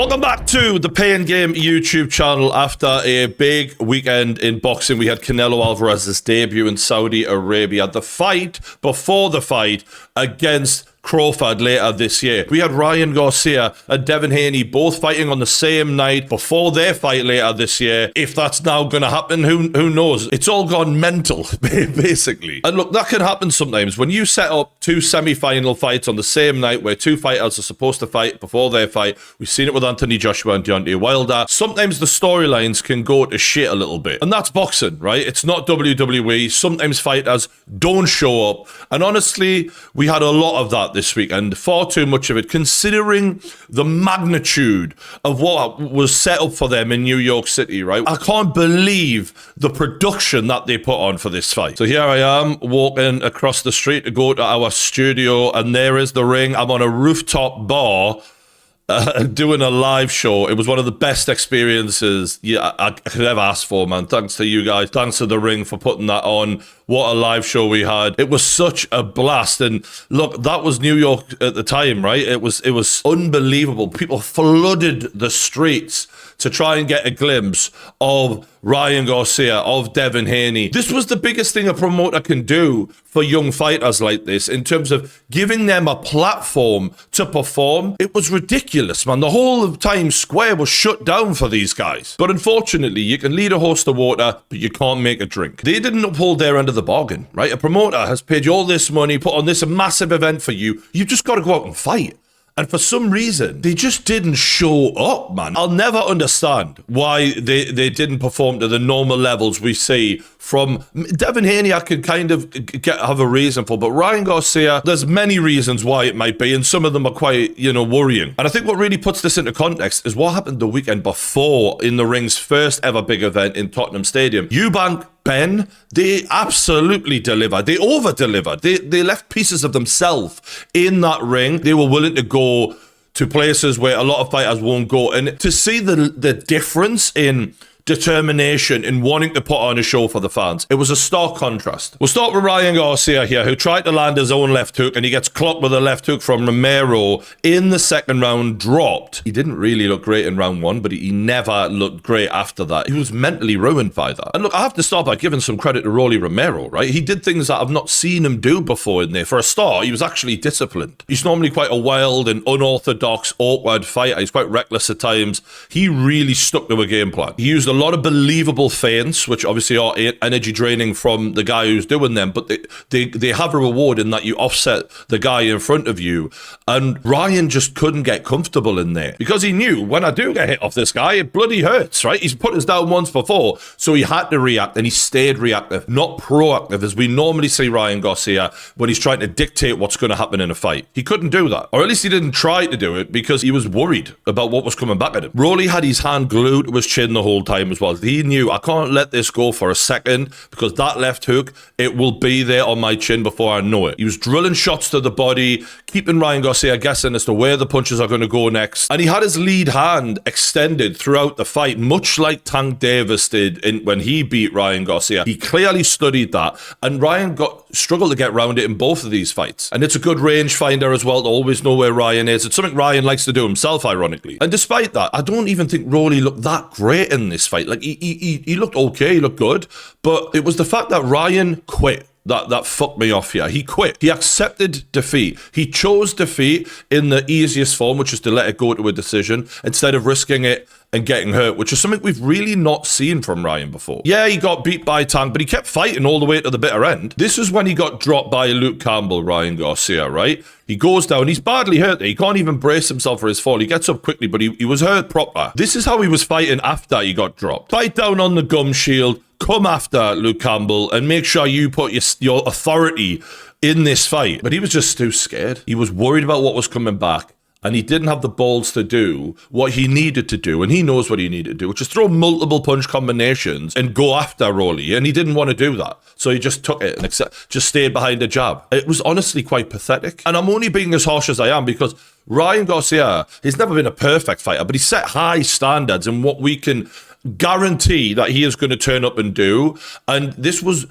Welcome back to the Pay and Game YouTube channel. After a big weekend in boxing, we had Canelo Alvarez's debut in Saudi Arabia. The fight before the fight against Crawford later this year. We had Ryan Garcia and Devin Haney both fighting on the same night before their fight later this year. If that's now going to happen, who knows? It's all gone mental, basically. And look, that can happen sometimes. When you set up two semi-final fights on the same night where two fighters are supposed to fight before their fight, we've seen it with Anthony Joshua and Deontay Wilder. Sometimes the storylines can go to shit a little bit. And that's boxing, right? It's not WWE. Sometimes fighters don't show up. And honestly, we had a lot of that this weekend, far too much of it, considering the magnitude of what was set up for them in New York City, right? I can't believe the production that they put on for this fight. So here I am walking across the street to go to our studio, and there is the ring. I'm on a rooftop bar doing a live show. It was one of the best experiences I could ever ask for, man. Thanks to you guys. Thanks to the ring for putting that on. What a live show we had. It was such a blast. And look, that was New York at the time, right? It was unbelievable. People flooded the streets to try and get a glimpse of Ryan Garcia, of Devin Haney. This was the biggest thing a promoter can do for young fighters like this in terms of giving them a platform to perform. It was ridiculous, man. The whole of Times Square was shut down for these guys. But unfortunately, you can lead a horse to water, but you can't make a drink. They didn't uphold their end of the bargain, right? A promoter has paid you all this money, put on this massive event for you. You've just got to go out and fight. And for some reason, they just didn't show up, man. I'll never understand why they didn't perform to the normal levels we see from Devin Haney. I could kind of have a reason for, but Ryan Garcia, there's many reasons why it might be, and some of them are quite, worrying. And I think what really puts this into context is what happened the weekend before in the ring's first ever big event in Tottenham Stadium. Eubank, Ben, they absolutely delivered. They over-delivered. They left pieces of themselves in that ring. They were willing to go to places where a lot of fighters won't go. And to see the difference in determination in wanting to put on a show for the fans, it was a stark contrast. We'll start with Ryan Garcia here, who tried to land his own left hook, and he gets clocked with a left hook from Romero in the second round, dropped. He didn't really look great in round one, but he never looked great after that. He was mentally ruined by that. And look, I have to start by giving some credit to Rolly Romero, right? He did things that I've not seen him do before in there. For a start, he was actually disciplined. He's normally quite a wild and unorthodox, awkward fighter. He's quite reckless at times. He really stuck to a game plan. He used a lot of believable feints, which obviously are energy draining from the guy who's doing them, but they have a reward in that you offset the guy in front of you. And Ryan just couldn't get comfortable in there because he knew, when I do get hit off this guy, it bloody hurts, right? He's put us down once before, so he had to react, and he stayed reactive, not proactive, as we normally see Ryan Garcia when he's trying to dictate what's going to happen in a fight. He couldn't do that, or at least he didn't try to do it, because he was worried about what was coming back at him. Rolly had his hand glued to his chin the whole time as well. He knew, I can't let this go for a second, because that left hook, it will be there on my chin before I know it. He was drilling shots to the body, keeping Ryan Garcia guessing as to where the punches are going to go next. And he had his lead hand extended throughout the fight, much like Tank Davis did when he beat Ryan Garcia. He clearly studied that, and Ryan struggled to get around it in both of these fights. And it's a good range finder as well to always know where Ryan is. It's something Ryan likes to do himself, ironically. And despite that, I don't even think Rolly looked that great in this fight. Like, he looked okay, he looked good, but it was the fact that Ryan quit that fucked me off here. He quit. He accepted defeat. He chose defeat in the easiest form, which is to let it go to a decision instead of risking it and getting hurt, which is something we've really not seen from Ryan before. Yeah, he got beat by Tank, but he kept fighting all the way to the bitter end. This is when he got dropped by Luke Campbell, Ryan Garcia, right? He goes down. He's badly hurt there. He can't even brace himself for his fall. He gets up quickly, but he was hurt proper. This is how he was fighting after he got dropped. Fight down on the gum shield, come after Luke Campbell, and make sure you put your authority in this fight. But he was just too scared. He was worried about what was coming back, and he didn't have the balls to do what he needed to do, and he knows what he needed to do, which is throw multiple punch combinations and go after Rolly, and he didn't want to do that. So he just took it and just stayed behind the jab. It was honestly quite pathetic. And I'm only being as harsh as I am because Ryan Garcia, he's never been a perfect fighter, but he set high standards in what we can guarantee that he is going to turn up and do. And this was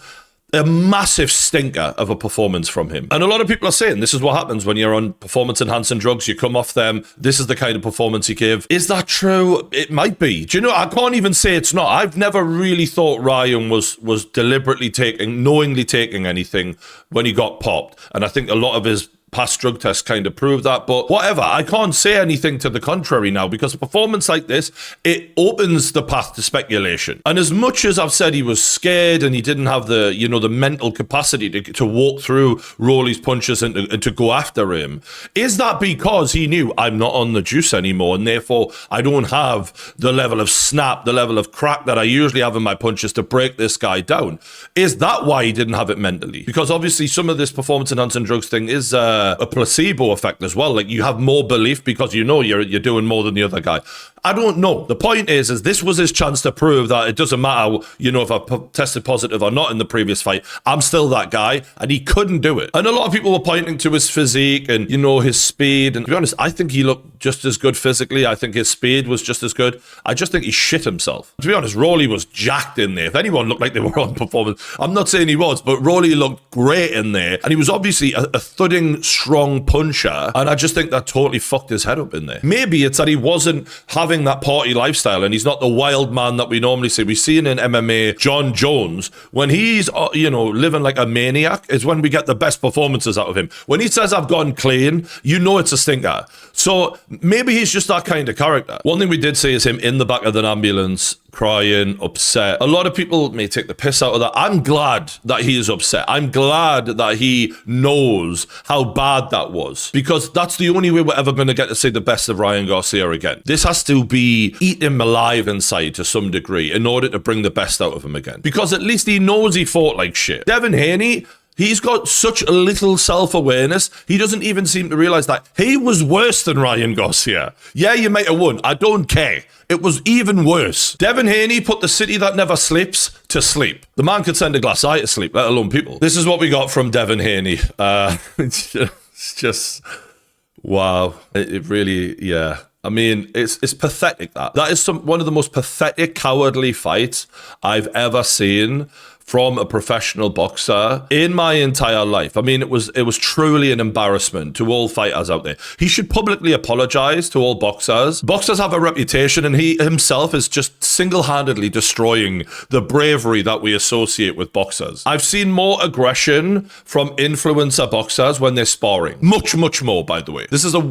a massive stinker of a performance from him. And a lot of people are saying this is what happens when you're on performance-enhancing drugs. You come off them. This is the kind of performance you give. Is that true? It might be. Do you know, I can't even say it's not. I've never really thought Ryan was deliberately knowingly taking anything when he got popped. And I think a lot of his past drug tests kind of prove that, but whatever. I can't say anything to the contrary now, because a performance like this, it opens the path to speculation. And as much as I've said he was scared and he didn't have the, the mental capacity to walk through Rolly's punches and to go after him, is that because he knew I'm not on the juice anymore and therefore I don't have the level of snap, the level of crack that I usually have in my punches to break this guy down? Is that why he didn't have it mentally? Because obviously some of this performance enhancing drugs thing is a placebo effect as well. Like, you have more belief because you're doing more than the other guy. I don't know. The point is this was his chance to prove that it doesn't matter, if I tested positive or not in the previous fight, I'm still that guy, and he couldn't do it. And a lot of people were pointing to his physique and, his speed. And to be honest, I think he looked just as good physically. I think his speed was just as good. I just think he shit himself. To be honest, Rolly was jacked in there. If anyone looked like they were on performance, I'm not saying he was, but Rolly looked great in there. And he was obviously a thudding, strong puncher. And I just think that totally fucked his head up in there. Maybe it's that he wasn't having that party lifestyle and he's not the wild man that we normally see. We've seen in MMA John Jones, when he's living like a maniac, is when we get the best performances out of him. When he says I've gone clean, it's a stinker. So maybe he's just that kind of character. One thing we did see is him in the back of an ambulance, crying, upset. A lot of people may take the piss out of that. I'm glad that he is upset. I'm glad that he knows how bad that was, because that's the only way we're ever going to get to see the best of Ryan Garcia again. This has to be eating him alive inside to some degree in order to bring the best out of him again, because at least he knows he fought like shit. Devin Haney, he's got such a little self-awareness, he doesn't even seem to realize that he was worse than Ryan Garcia. Yeah, you might have won. I don't care. It was even worse. Devin Haney put the city that never sleeps to sleep. The man could send a glass eye to sleep, let alone people. This is what we got from Devin Haney. It's just, wow. It really, yeah. I mean, it's pathetic. That is one of the most pathetic, cowardly fights I've ever seen from a professional boxer in my entire life. I mean, it was truly an embarrassment to all fighters out there. He should publicly apologize to all boxers. Boxers have a reputation, and he himself is just single-handedly destroying the bravery that we associate with boxers. I've seen more aggression from influencer boxers when they're sparring. Much, much more, by the way. This is a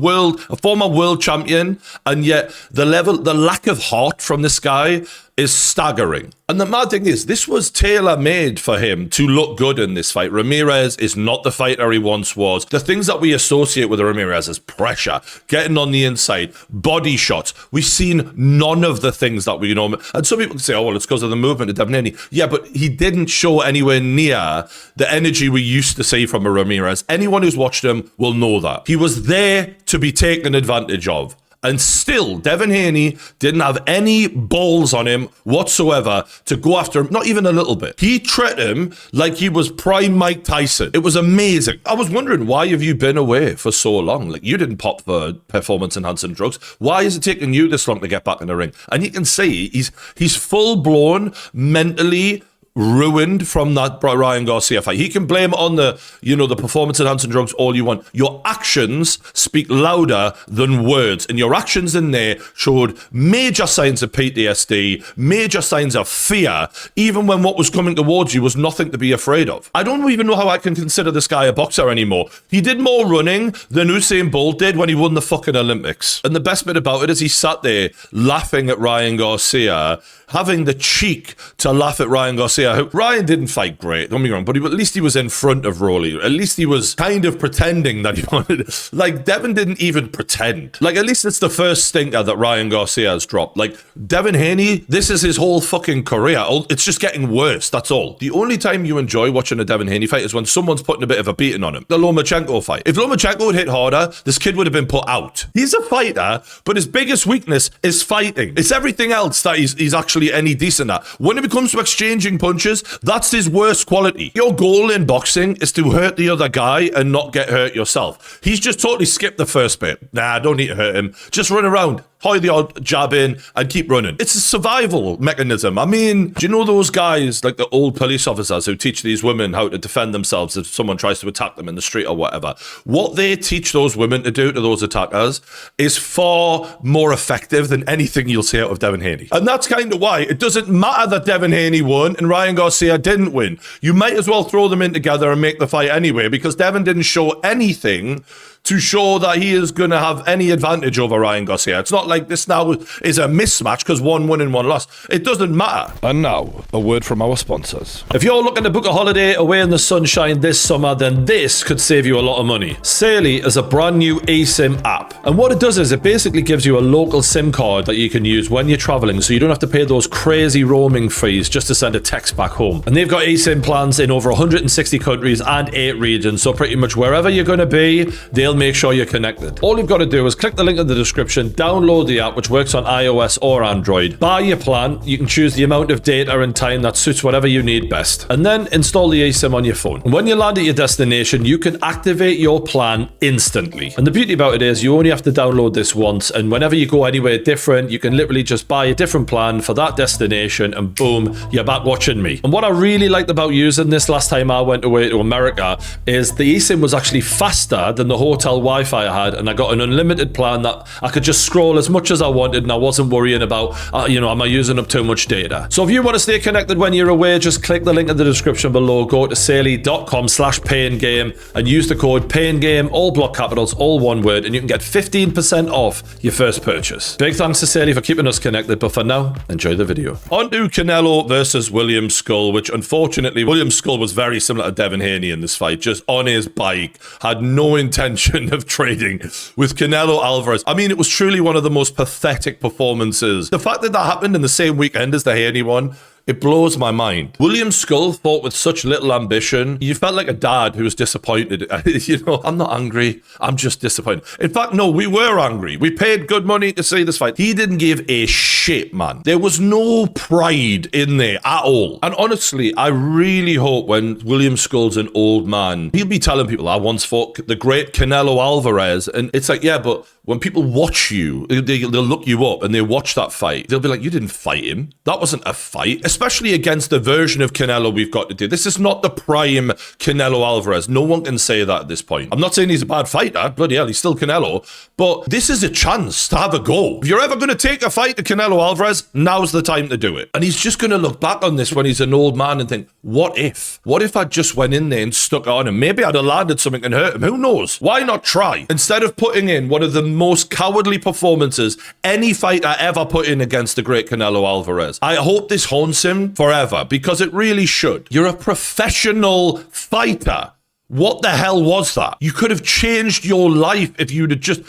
former world champion, and yet the lack of heart from this guy is staggering. And the mad thing is, this was tailor-made for him to look good in this fight. Ramirez is not the fighter he once was. The things that we associate with Ramirez is pressure, getting on the inside, body shots. We've seen none of the things that we know. And some people say, oh, well, it's because of the movement of Devin Haney. Yeah, but he didn't show anywhere near the energy we used to see from a Ramirez. Anyone who's watched him will know that. He was there to be taken advantage of. And still, Devin Haney didn't have any balls on him whatsoever to go after him, not even a little bit. He treated him like he was prime Mike Tyson. It was amazing. I was wondering, why have you been away for so long? Like, you didn't pop for performance-enhancing drugs. Why is it taking you this long to get back in the ring? And you can see he's full-blown, mentally ruined from that Ryan Garcia fight. He can blame it on the performance enhancing drugs all you want. Your actions speak louder than words, and your actions in there showed major signs of PTSD, major signs of fear, even when what was coming towards you was nothing to be afraid of. I don't even know how I can consider this guy a boxer anymore. He did more running than Usain Bolt did when he won the fucking Olympics. And the best bit about it is he sat there laughing at Ryan Garcia, having the cheek to laugh at Ryan Garcia. Ryan didn't fight great, don't be wrong, but at least he was in front of Rolly. At least he was kind of pretending that he wanted. Like, Devin didn't even pretend. Like, at least it's the first stinker that Ryan Garcia has dropped. Like, Devin Haney, this is his whole fucking career. It's just getting worse, that's all. The only time you enjoy watching a Devin Haney fight is when someone's putting a bit of a beating on him. The Lomachenko fight. If Lomachenko had hit harder, this kid would have been put out. He's a fighter, but his biggest weakness is fighting. It's everything else that he's actually any decent at. When it comes to exchanging punches, that's his worst quality. Your goal in boxing is to hurt the other guy and not get hurt yourself. He's just totally skipped the first bit. Nah, don't need to hurt him. Just run around. hoy the odd jab in, and keep running. It's a survival mechanism. I mean, do you know those guys, like the old police officers who teach these women how to defend themselves if someone tries to attack them in the street or whatever? What they teach those women to do to those attackers is far more effective than anything you'll see out of Devin Haney. And that's kind of why it doesn't matter that Devin Haney won and Ryan Garcia didn't win. You might as well throw them in together and make the fight anyway, because Devin didn't show anything to show that he is going to have any advantage over Ryan Garcia. It's not like this now is a mismatch because one won and one lost. It doesn't matter. And now, a word from our sponsors. If you're looking to book a holiday away in the sunshine this summer, then this could save you a lot of money. Saily is a brand new eSIM app. And what it does is it basically gives you a local SIM card that you can use when you're traveling, so you don't have to pay those crazy roaming fees just to send a text back home. And they've got eSIM plans in over 160 countries and 8 regions, so pretty much wherever you're going to be, they'll make sure you're connected. All you've got to do is click the link in the description, download the app, which works on iOS or Android, buy your plan, you can choose the amount of data and time that suits whatever you need best, and then install the eSIM on your phone. And when you land at your destination, you can activate your plan instantly. And the beauty about it is you only have to download this once, and whenever you go anywhere different, you can literally just buy a different plan for that destination, and boom, you're back watching me. And what I really liked about using this last time I went away to America is the eSIM was actually faster than the hotel Wi-Fi I had, and I got an unlimited plan that I could just scroll as much as I wanted, and I wasn't worrying about, am I using up too much data? So if you want to stay connected when you're away, just click the link in the description below, go to saily.com/payingame and use the code payingame, all block capitals, all one word, and you can get 15% off your first purchase. Big thanks to Saily for keeping us connected, but for now, enjoy the video. On to Canelo versus William Skull, which unfortunately, William Skull was very similar to Devin Haney in this fight, just on his bike, had no intention of trading with Canelo Alvarez. I mean, it was truly one of the most pathetic performances. The fact that happened in the same weekend as the Haney one, it blows my mind. William Skull fought with such little ambition. You felt like a dad who was disappointed. I'm not angry. I'm just disappointed. In fact, no, we were angry. We paid good money to see this fight. He didn't give a shit, man. There was no pride in there at all. And honestly, I really hope when William Skull's an old man, he'll be telling people, I once fought the great Canelo Alvarez. And it's like, yeah, but when people watch you, they'll look you up and they watch that fight. They'll be like, you didn't fight him. That wasn't a fight. Especially against the version of Canelo we've got today. This is not the prime Canelo Alvarez. No one can say that at this point. I'm not saying he's a bad fighter. Bloody hell, he's still Canelo. But this is a chance to have a go. If you're ever going to take a fight to Canelo Alvarez, now's the time to do it. And he's just going to look back on this when he's an old man and think, what if? What if I just went in there and stuck on him? Maybe I'd have landed something and hurt him. Who knows? Why not try? Instead of putting in one of the most cowardly performances any fighter ever put in against the great Canelo Alvarez. I hope this haunts him forever, because it really should. You're a professional fighter. What the hell was that? You could have changed your life if you'd have just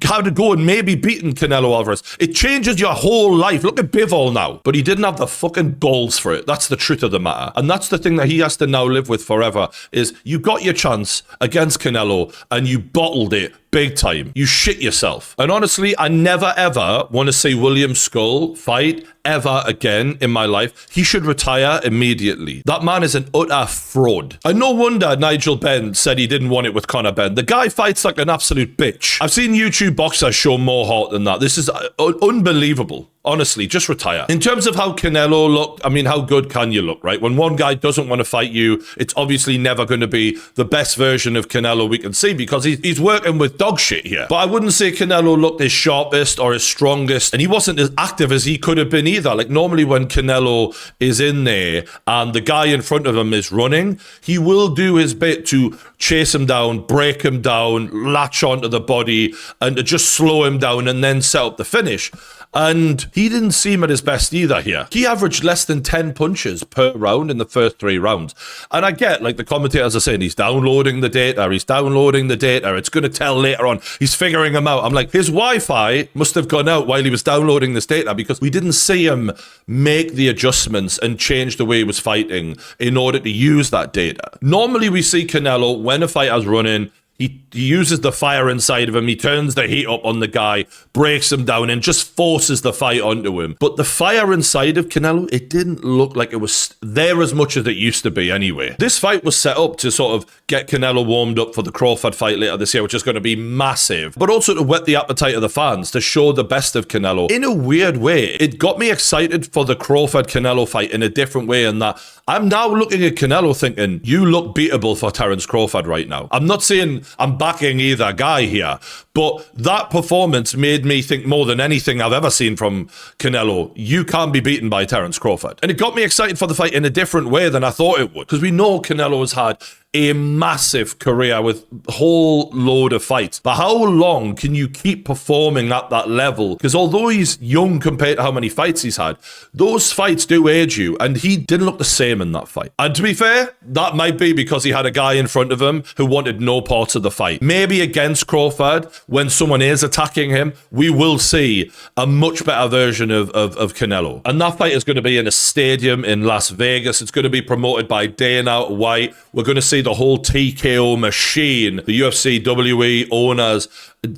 had to go and maybe beaten Canelo Alvarez. It changes your whole life. Look at Bivol now. But he didn't have the fucking balls for it. That's the truth of the matter. And that's the thing that he has to now live with forever, is you got your chance against Canelo and you bottled it big time. You shit yourself. And honestly, I never ever want to see William Skull fight ever again in my life. He should retire immediately. That man is an utter fraud. And no wonder Nigel Benn said he didn't want it with Conor Benn. The guy fights like an absolute bitch. I've seen YouTube boxers show more heart than that. This is unbelievable. Honestly, just retire. In terms of how Canelo looked, I mean, how good can you look, right? When one guy doesn't want to fight you, it's obviously never going to be the best version of Canelo we can see, because he's working with dog shit here. But I wouldn't say Canelo looked his sharpest or his strongest, and he wasn't as active as he could have been either. Like, normally when Canelo is in there and the guy in front of him is running, he will do his bit to chase him down, break him down, latch onto the body, and to just slow him down and then set up the finish. And he didn't seem at his best either here. He averaged less than 10 punches per round in the first 3 rounds. And I get, like the commentators are saying, he's downloading the data, it's going to tell later on, he's figuring them out. I'm like, his Wi-Fi must have gone out while he was downloading this data, because we didn't see him make the adjustments and change the way he was fighting in order to use that data. Normally we see Canelo, when a fighter's running, He uses the fire inside of him. He turns the heat up on the guy, breaks him down, and just forces the fight onto him. But the fire inside of Canelo, it didn't look like it was there as much as it used to be anyway. This fight was set up to sort of get Canelo warmed up for the Crawford fight later this year, which is going to be massive, but also to whet the appetite of the fans, to show the best of Canelo. In a weird way, it got me excited for the Crawford-Canelo fight in a different way, in that I'm now looking at Canelo thinking, you look beatable for Terence Crawford right now. I'm not saying I'm backing either guy here, but that performance made me think more than anything I've ever seen from Canelo, you can't be beaten by Terence Crawford. And it got me excited for the fight in a different way than I thought it would, because we know Canelo has had a massive career with a whole load of fights. But how long can you keep performing at that level? Because although he's young compared to how many fights he's had, those fights do age you, and he didn't look the same in that fight. And to be fair, that might be because he had a guy in front of him who wanted no parts of the fight. Maybe against Crawford, when someone is attacking him, we will see a much better version of Canelo. And that fight is going to be in a stadium in Las Vegas. It's going to be promoted by Dana White. We're going to see the whole TKO machine, the UFC, WE owners,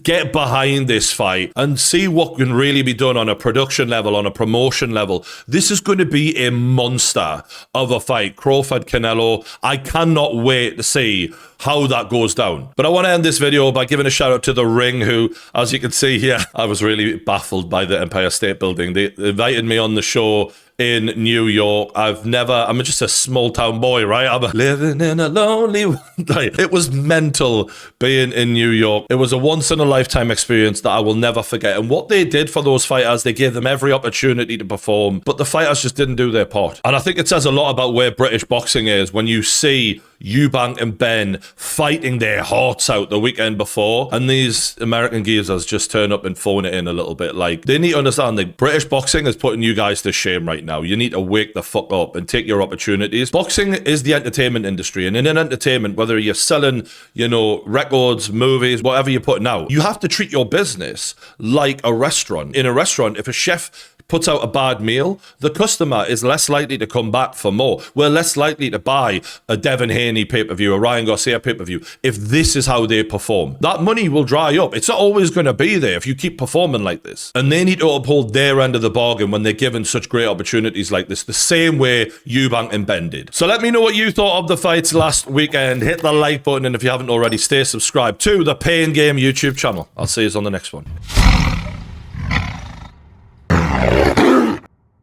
get behind this fight and see what can really be done on a production level, on a promotion level. This is going to be a monster of a fight. Crawford, Canelo. I cannot wait to see how that goes down. But I want to end this video by giving a shout out to The Ring, who, as you can see here, I was really baffled by the Empire State Building. They invited me on the show in New York. I'm just a small town boy, right? I'm living in a lonely like, it was mental being in New York. It was a once in a lifetime experience that I will never forget. And what they did for those fighters, they gave them every opportunity to perform, but the fighters just didn't do their part. And I think it says a lot about where British boxing is when you see Eubank and Ben fighting their hearts out the weekend before, and these American geezers just turn up and phone it in a little bit. Like, they need to understand that British boxing is putting you guys to shame right now. You need to wake the fuck up and take your opportunities. Boxing is the entertainment industry, and in an entertainment, whether you're selling, records, movies, whatever you're putting out, you have to treat your business like a restaurant. In a restaurant, if a chef puts out a bad meal, the customer is less likely to come back for more. We're less likely to buy a Devin Haney pay-per-view, a Ryan Garcia pay-per-view, if this is how they perform. That money will dry up. It's not always going to be there if you keep performing like this. And they need to uphold their end of the bargain when they're given such great opportunities like this, the same way Eubank and Ben did. So let me know what you thought of the fights last weekend. Hit the like button, and if you haven't already, stay subscribed to the Pain Game YouTube channel. I'll see you on the next one.